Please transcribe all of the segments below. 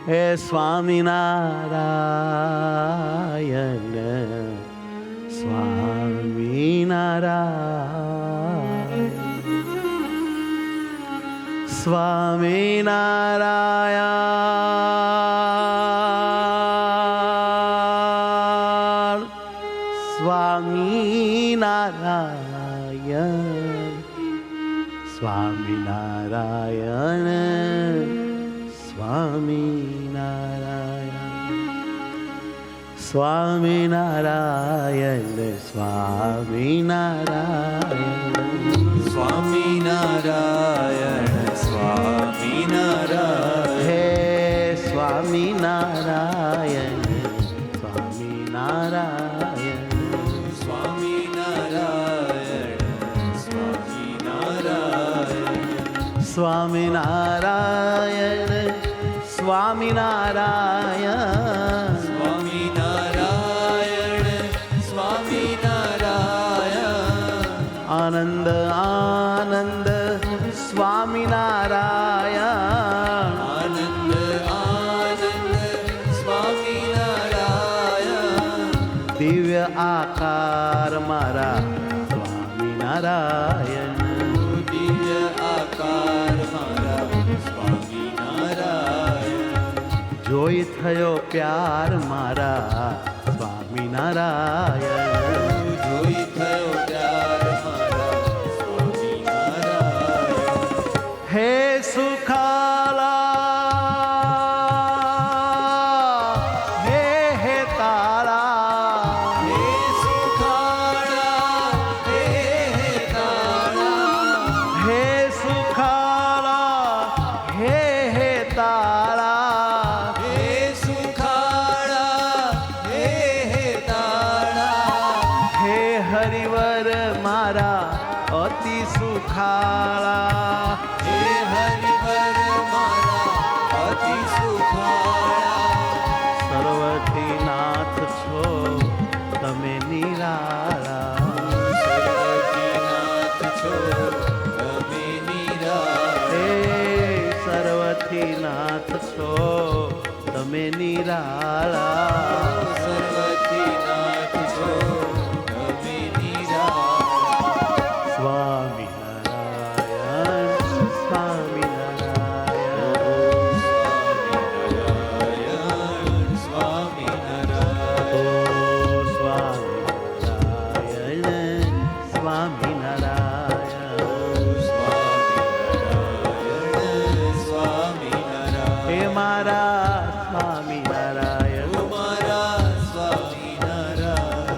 હે સ્વામિનારાયણ સ્વામિનારાયણ સ્વામિનારાયણ સ્વામિનારાયણ સ્વામિનારાયણ સ્વામિનારાયણ સ્વામિનારાયણ સ્વામિનારાયણ સ્વામિનારાયણ સ્વામિનારાયણ હે સ્વામિનારાયણ સ્વામિનારાયણ સ્વામિનારાયણ સ્વામિનારાયણ સ્વામિનારાયણ સ્વામિનારાયણ આનંદ આનંદ સ્વામિનારાયણ આનંદ આનંદ સ્વામિનારાયણ દિવ્ય આકાર મારા સ્વામિનારાયણ દિવ્ય આકાર મારા સ્વામિનારાયણ જોઈ થયો પ્યાર મારા સ્વામિનારાયણ જોઈ થયો પ્યાર મારા સ્વામિનારાયણ હે સુખાલા હે હે તારા હે સુખાળા હે તાળા હે સુખાલા હે હે તારા હે સુખાળા હે તાળા હે હરિવર મારા અતિ સુખાળા હે હરિવર મારા અતિ સુખાળા સર્વથી નાથ છો તમે નિરાળા સર્વજીનાથ છો તમે નિરાળા હે સર્વથી નાથ છો તમે નિરાળા સર્વજીનાથ છો તમે નિરાળા સ્વામિનારાયણ સ્વામિનારાયણ સ્વામિનારાયણ સ્વામિનારાયણ ઓ સ્વામિનારાયણ સ્વામિનારાયણ સ્વામિનારાયણ હે મારા સ્વામિનારાયણ મારા સ્વામિનારાયણ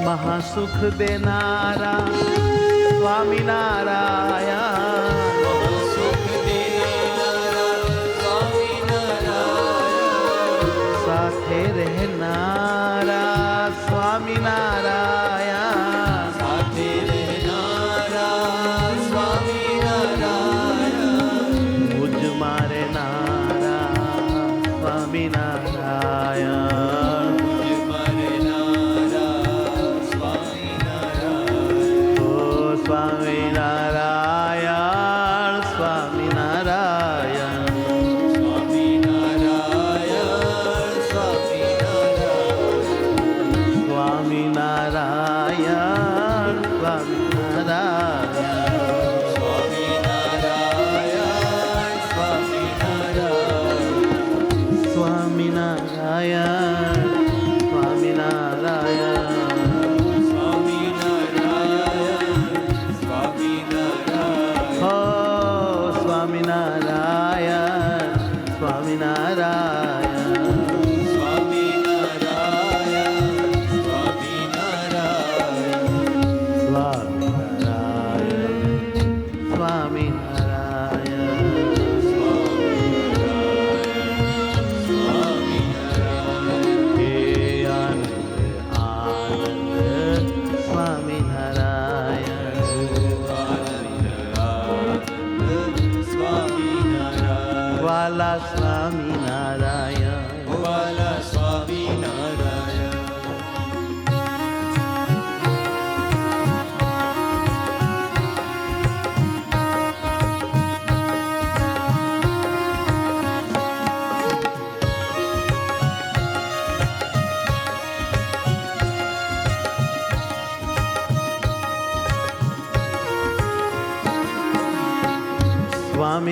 મહાસુખ દેનારા સ્વામિનારાયણ સુખ દેનારા સ્વામિનારાયણ સાથે રહેનારા સ્વામિનારાયણ સાથે રહેનારા સ્વામિનારાયણ મુજ મારે નારા સ્વામિનારાયણ ઓ સ્વામિનારાયણ સ્વામિનારાયણ સ્વામિનારાયણ સ્વામિનારાયણ સ્વામિનારાયણ સ્વામિનારાયણ હો સ્વામિનારાયણ સ્વામિનારાયણ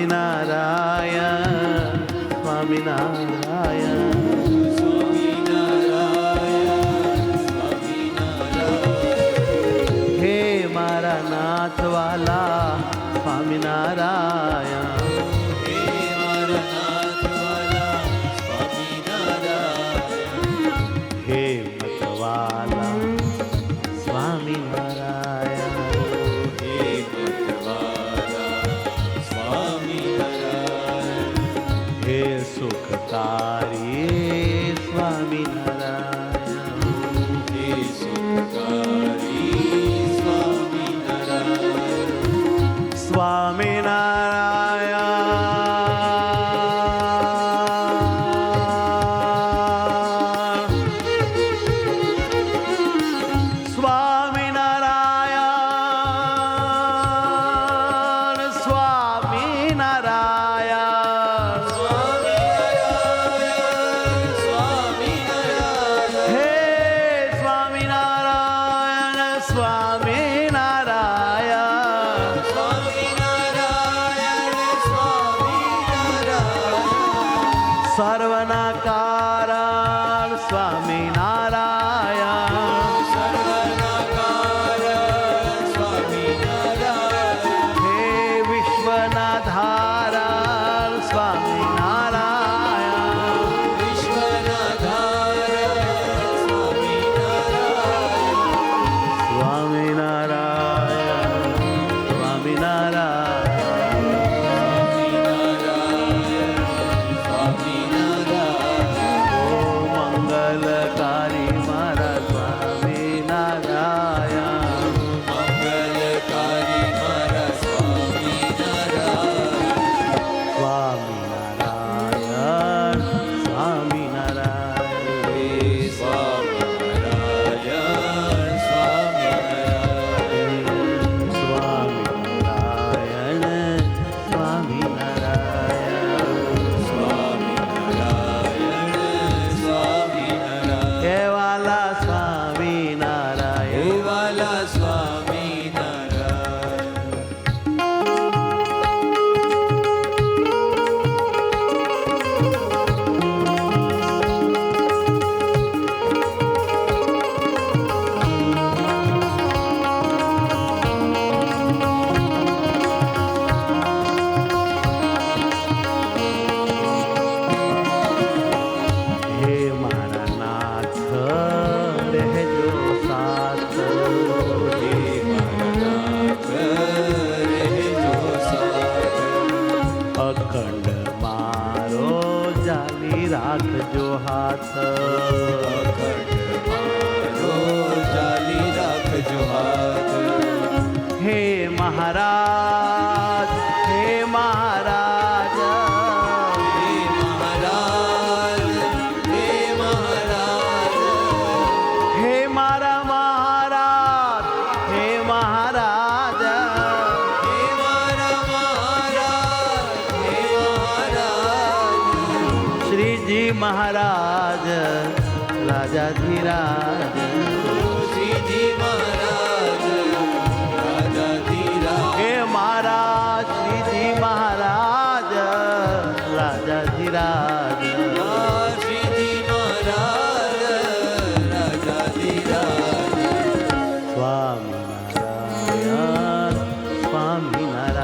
સ્વામિનારાયણ સ્વામિનારાયણ હે મારા નાથવાલા સ્વામિનારાયણ હે મતવાલા સ્વામિનારાયણ હે સુખકારી સ્વામિનારાયણ સ્વામિનારાયણ સ્વામિનારાયણ હે સ્વામિનારાયણ સ્વામિનારાયણ સર્વના કારણ સ્વામિનારાયણ હે વિશ્વના ધારણ સ્વામિનારાયણ સ્વામિનારાયણ ઓ મંગલકારી મારા સ્વામિનારાયણ સ્વામિનારાયણ સ્વામિનારાયણ સ્વામિનારાયણ સ્વામિનારાયણ કેવાલા સ્વામિનારાયણ હે મારા નાથ રહેજો સાથ અખંડ મારો જાલી રાખજો હાથ હે મહારાજ હે મહારાજ હે મારા મહારાજ હે મહારાજ શ્રીજી મહારાજ રાજાધીરાજ હે મારા શ્રીજી મહારાજ રાજાધીરાજ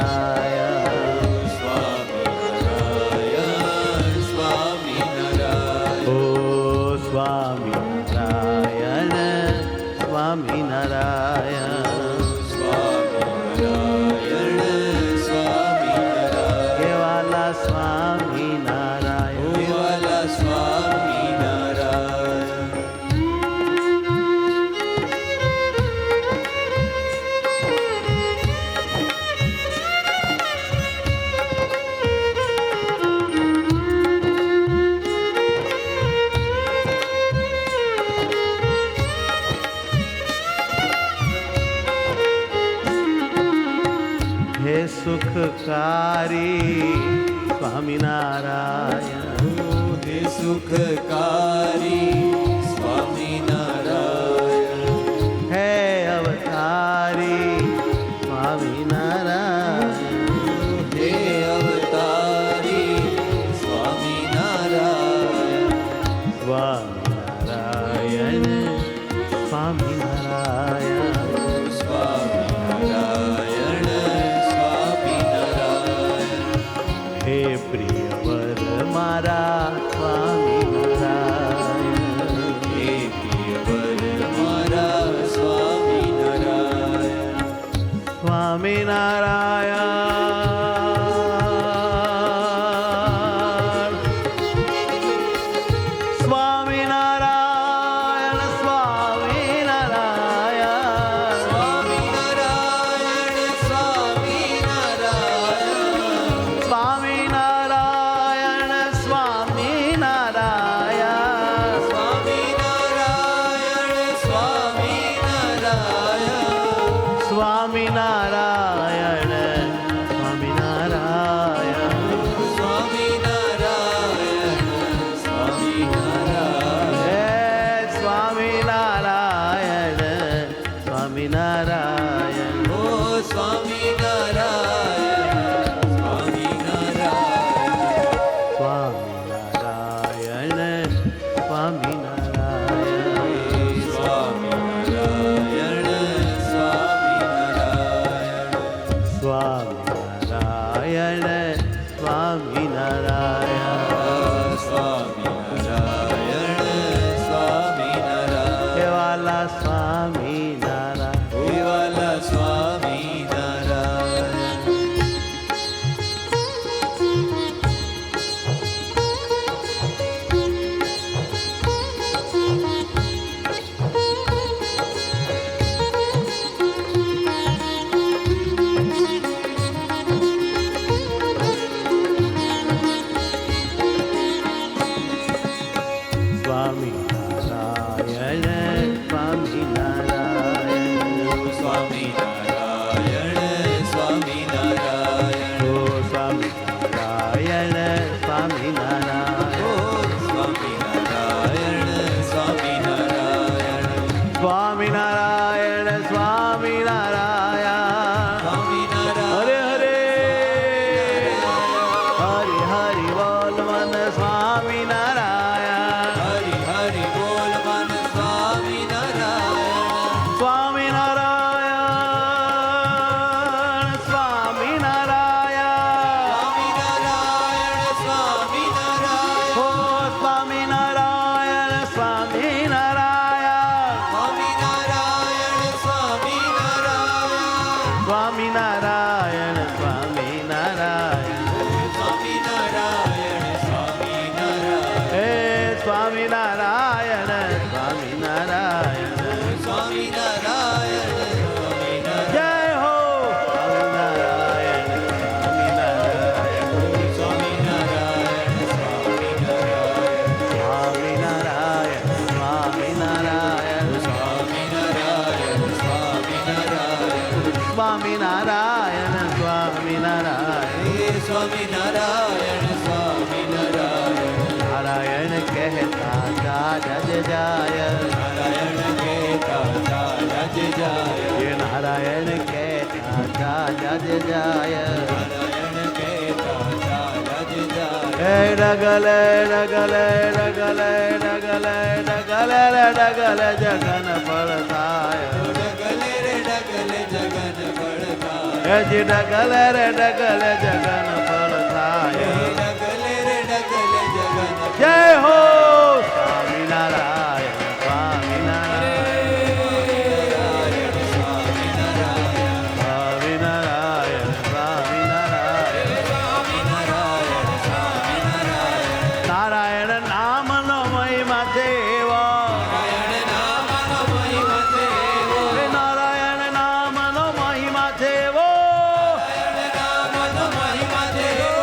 સ્વામિનારાયણ સ્વામિનારાયણ ઓ સ્વામિનારાયણ સ્વામિનારાયણ કેવાલા સ્વામિનારાયણ હે સુખકારી સ્વામિનારાયણ હે અવતારી સ્વામિનારાયણ સ્વામિનારાયણ સ્વામિનારાયણ સ્વામિનારાયણ સ્વામિનારાયણ હે પ્રિયવર મારા સ્વામિનારાયણ હે પ્રિયવર મારા સ્વામિનારાયણ સ્વામિનારાયણ સ્વામિનારાયણ સ્વામિનારાયણ સ્વામિનારાયણ સ્વામિનારાયણ સ્વામિનારાયણ સ્વામિનારાયણ સ્વામિનારાયણ સ્વામિનારાયણ સ્વામિનારાયણ સ્વામિનારાયણ ઓ સ્વામિનારાયણ સ્વામિનારાયણ સ્વામિનારાયણ સ્વામિનારાયણ સ્વામિનારાયણ સ્વામિનારાયણ સ્વામિનારાયણ સ્વામિનારાયણ સ્વામિનારાયણ કેવાલા સ્વામિનારાયણ દેવાલા સ્વામિનારાયણ સ્વામિનારાયણ સ્વામિનારાયણ સ્વામિનારાયણ ઓ સ્વામિનારાયણ સ્વામિનારાયણ ઓ સ્વામિનારાયણ સ્વામિનારાયણ સ્વામિનારાયણ સ્વામિનારાયણ હરે હરે હરિ હરિ બોલ મન સ્વામિનારાયણ હરિ હરિ બોલ મન સ્વામિનારાયણ સ્વામિનારાયણ સ્વામિનારાયણ સ્વામિનારાયણ ઓ સ્વામિનારાયણ સ્વામિનારાયણ સ્વામિનારાયણ સ્વામિનારાયણ સ્વામિનારાયણ સ્વામિનારાયણ સ્વામિનારાયણ સ્વામિનારાયણ હે સ્વામિનારાયણ સ્વામિનારાયણ સ્વામિનારાયણ જય હો સ્વામિનારાયણ સ્વામિનારાયણ સ્વામિનારાયણ સ્વામિનારાયણ સ્વામિનારાયણ સ્વામિનારાયણ સ્વામિનારાયણ સ્વામિનારાયણ હે સ્વામિનારાયણ સ્વામિનારાયણ નારાયણ કહેતા જા જજ જાય નારાયણ કહેતા રાજ જાય એ નારાયણ કહેતા જા જજ જાય નારાયણ કહેતા રાજ જાય હે ડગલે ડગલે ડગલે ડગલે ડગલે ડગલે જગન ફળ થાય ડગલે રે ડગલે જગન પડતા હે જી ડગલે રે ડગલે જગન ફળ થાય ડગલે રે ડગલે જગન જય હો સ્વામિનારાયણ સ્વામિનારાયણ સ્વામિનારાયણ સ્વામિનારાયણ સ્વામિનારાયણ સ્વામિનારાયણ સ્વામિનારાયણ નારાયણ નામનો મહિમા દેવો નારાયણ નામનો મહિમા દેવો હે નારાયણ નામનો મહિમા દેવો નામનો મહિમા દેવો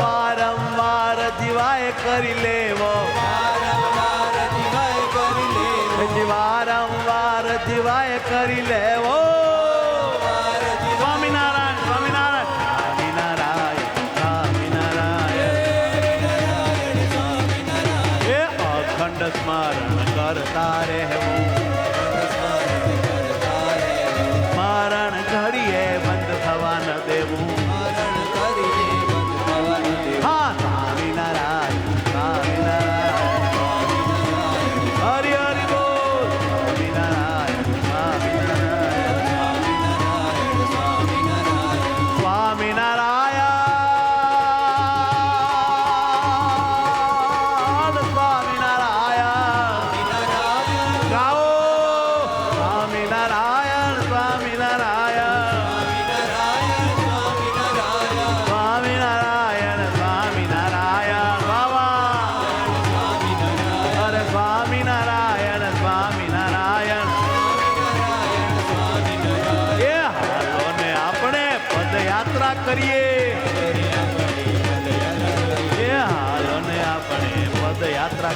વારંવાર દિવાય કરી લેવો વારંવાર દિવાય કરી લેવો વારંવાર દિવાય કરી લેવો સ્વામિનારાયણ સ્વામિનારાયણ સ્વામિનારાયણ સ્વામિનારાયણ એ અખંડ સ્મરણ કરતા રહેવું સ્મરણ ઘડીએ બંધ થવા ન દેવું મરણ કરીને બંધ થવાનું દેવ હા સ્વામિનારાયણ સ્વામિનારાયણ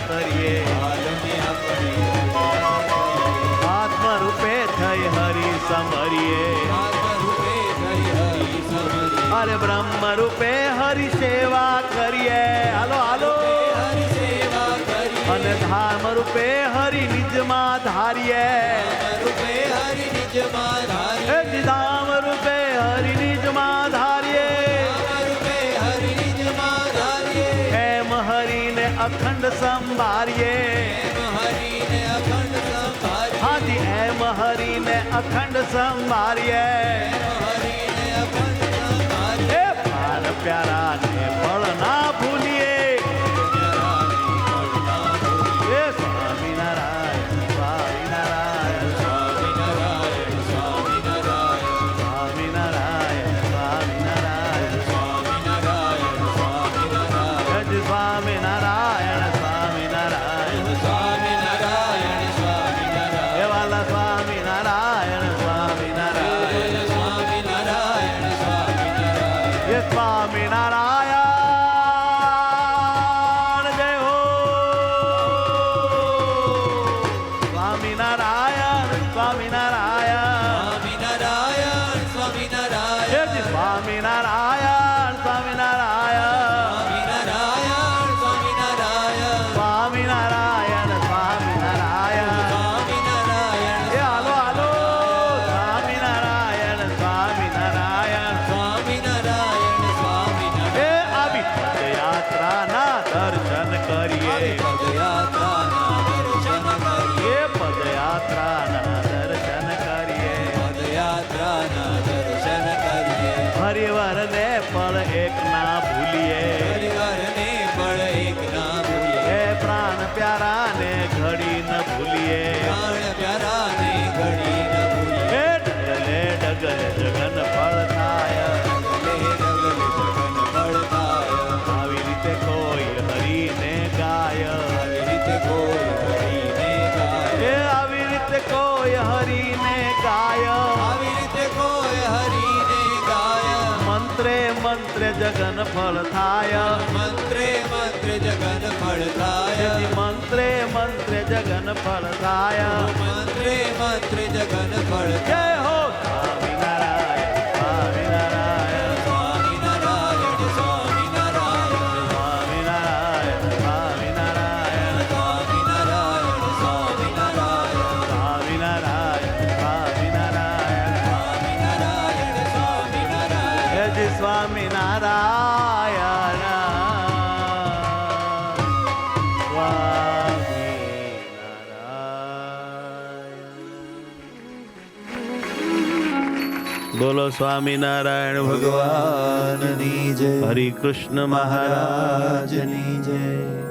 કરીએ હાલને આપણે પૂજા કરીએ. આત્મ રૂપે થઈ હરિ સમરીએ આત્મરૂપે થઈ હરિ સમરીએ. અરે બ્રહ્મ રૂપે હરિ સેવા કરીએ હાલો હાલો હરિ સેવા કરીએ. અને ધામ રૂપે હરિ નિજમાં ધારીએ રૂપે હરિ નિજમાં ધારીએ. એ ધામ રૂપે હરિ નિજમાં ધારીએ રૂપે હરિ નિજમાં ધારીએ. એમ હરિને અખંડ સંભાળીએ એમ હરિને અખંડ સંભાળીએ. હાજી એમ હરિને અખંડ સંભાળીએ હરિને અખંડ સંભાળીએ. એ પ્રાણ પ્યારા ને ફળ ના ભૂલીએ એ સ્વામિનારાયણ સ્વામિનારાયણ સ્વામિનારાયણ સ્વામિનારાયણ સ્વામિનારાયણ સ્વામિનારાયણ સ્વામિનારાયણ સ્વામિનારાયણ જય સ્વામિનારાયણ સ્વામિનારાયણ સ્વામિનારાયણ સ્વામિનારાયણ એ વાલા સ્વામિનારાયણ સ્વામિનારાયણ સ્વામિનારાયણ સ્વામિનારાયણ એ સ્વામિનારાયણ જય હો સ્વામિનારાયણ સ્વામિનારાયણ સ્વામિનારાયણ સ્વામિનારાયણ જય સ્વામિનારાયણ સ્વામિનારાયણ સ્વામિનારાયણ સ્વામિનારાયણ સ્વામિનારાયણ સ્વામિનારાયણ સ્વામિનારાયણ એ હાલો હાલો સ્વામિનારાયણ સ્વામિનારાયણ સ્વામિનારાયણ સ્વામિનારાયણ એ આવી પદયાત્રાના દર્શન કરીએ પદયાત્રાના દર્શન કરીએ. એ પદયાત્રાના દર્શન કરીએ પદયાત્રાના દર્શન કરીએ. હરિવરને પણ એક ના ભૂલીએ હરિહરને પણ એક ના ભૂલીએ. એ પ્રાણ પ્યારાને ઘડી ન ભૂલીએ પ્રાણ પ્યારાને ઘડી ન ભૂલીએ. એ ડગલે ડગલે જગન ફળ થાય ડગલે ડગલે જગન ફળ થાય. આવી રીતે કોઈ હરીને ગાય આવી રીતે કોઈ હરિને ગાય. એ આવી રીતે કોઈ હરીને ગાય આવી રીતે કોઈ હરિને ગાય. મંત્રે મંત્રે જગન ફળ થાય મંત્રે મંત્રે જગન ફળ થાય. મંત્રે મંત્રે જગન ફળ થાય મંત્રે મંત્રે જગન ફળ જય થાય. હો સ્વામિનારાયણ સ્વામિનારાયણ સ્વામિનારાયણ સ્વામિનારાયણ સ્વામિનારાયણ સ્વામિનારાયણ સ્વામિનારાયણ સ્વામિનારાયણ સ્વામિનારાયણ સ્વામિનારાયણ સ્વામિનારાયણ સ્વામિનારાયણ જય જી સ્વામિનારાયણ સ્વામિનારાયણ બોલો સ્વામિનારાયણ ભગવાન ભગવાનની જય. હરિ કૃષ્ણ મહારાજ મહારાજની જય.